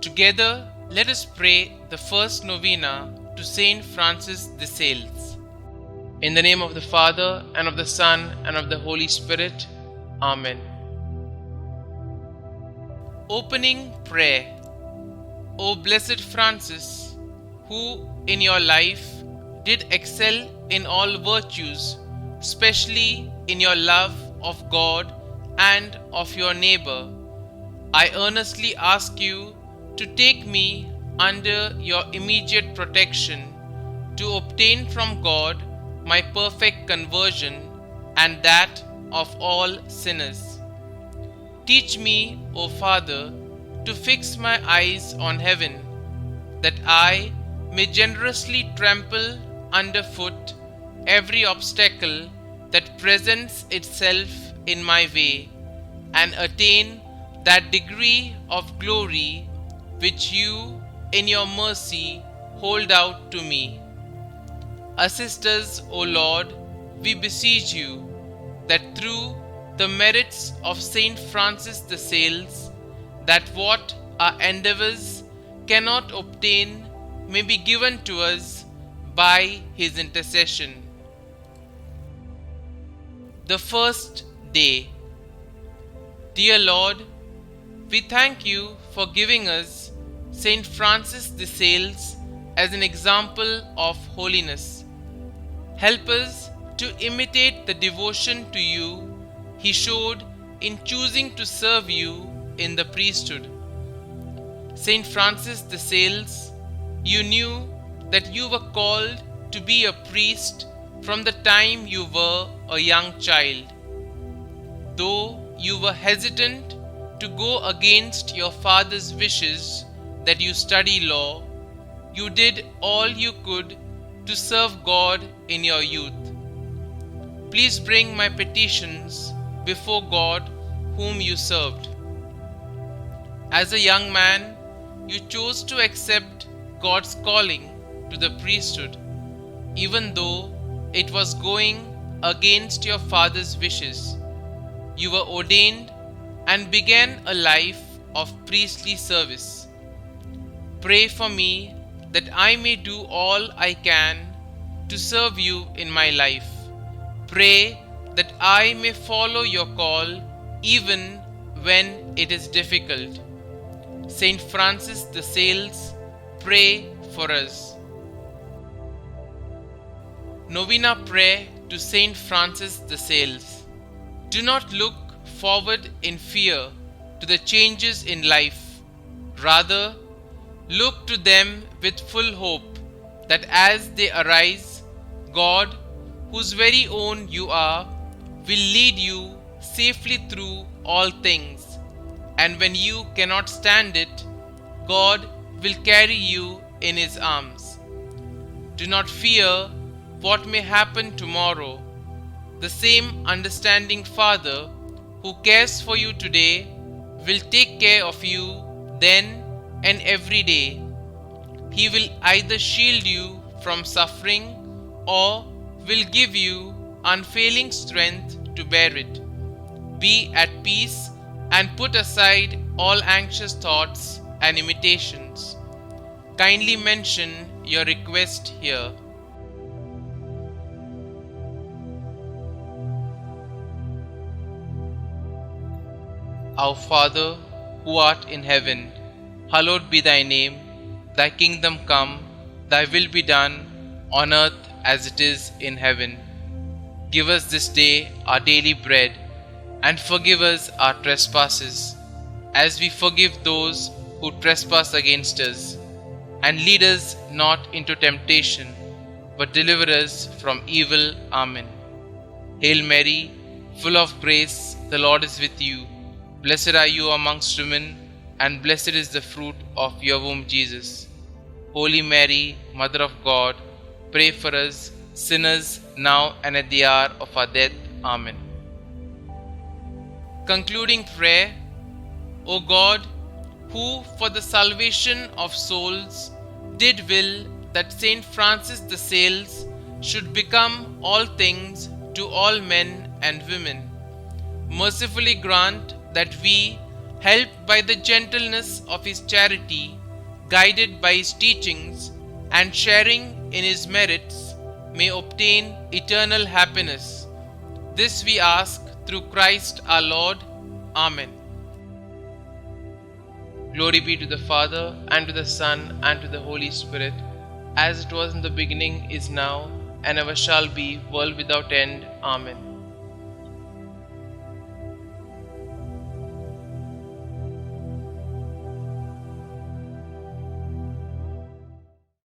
Together, let us pray the first novena to Saint Francis de Sales. In the name of the Father, and of the Son, and of the Holy Spirit. Amen. Opening Prayer. O Blessed Francis, who in your life did excel in all virtues, especially in your love of God and of your neighbor, I earnestly ask you to take me under your immediate protection to obtain from God my perfect conversion and that of all sinners. Teach me, O Father, to fix my eyes on heaven, that I may generously trample underfoot every obstacle that presents itself in my way, and attain that degree of glory which you, in your mercy, hold out to me. Assist us, O Lord, we beseech you, that through the merits of Saint Francis de Sales, that what our endeavors cannot obtain may be given to us by his intercession. The first day. Dear Lord, we thank you for giving us Saint Francis de Sales as an example of holiness. Help us to imitate the devotion to you he showed in choosing to serve you in the priesthood. Saint Francis de Sales, you knew that you were called to be a priest from the time you were a young child. Though you were hesitant to go against your father's wishes that you study law, you did all you could to serve God in your youth. Please bring my petitions before God whom you served. As a young man, you chose to accept God's calling to the priesthood, even though it was going against your father's wishes. You were ordained and began a life of priestly service. Pray for me that I may do all I can to serve you in my life. Pray that I may follow your call even when it is difficult. Saint Francis de Sales, pray for us. Novena Prayer to Saint Francis de Sales. Do not look forward in fear to the changes in life. Rather, look to them with full hope that as they arise, God, whose very own you are, will lead you safely through all things. And when you cannot stand it, God will carry you in his arms. Do not fear what may happen tomorrow. The same understanding Father who cares for you today will take care of you then and every day. He will either shield you from suffering or will give you unfailing strength to bear it. Be at peace and put aside all anxious thoughts and imitations. Kindly mention your request here. Our Father, who art in heaven, hallowed be thy name. Thy kingdom come, thy will be done, on earth as it is in heaven. Give us this day our daily bread, and forgive us our trespasses, as we forgive those who trespass against us. And lead us not into temptation, but deliver us from evil. Amen. Hail Mary, full of grace, the Lord is with you. Blessed are you amongst women, and blessed is the fruit of your womb, Jesus. Holy Mary, Mother of God, pray for us sinners now and at the hour of our death. Amen. Concluding prayer. O God, who for the salvation of souls did will that Saint Francis de Sales should become all things to all men and women, mercifully grant that we, helped by the gentleness of his charity, guided by his teachings, and sharing in his merits, may obtain eternal happiness. This we ask through Christ our Lord. Amen. Glory be to the Father, and to the Son, and to the Holy Spirit, as it was in the beginning, is now, and ever shall be, world without end. Amen.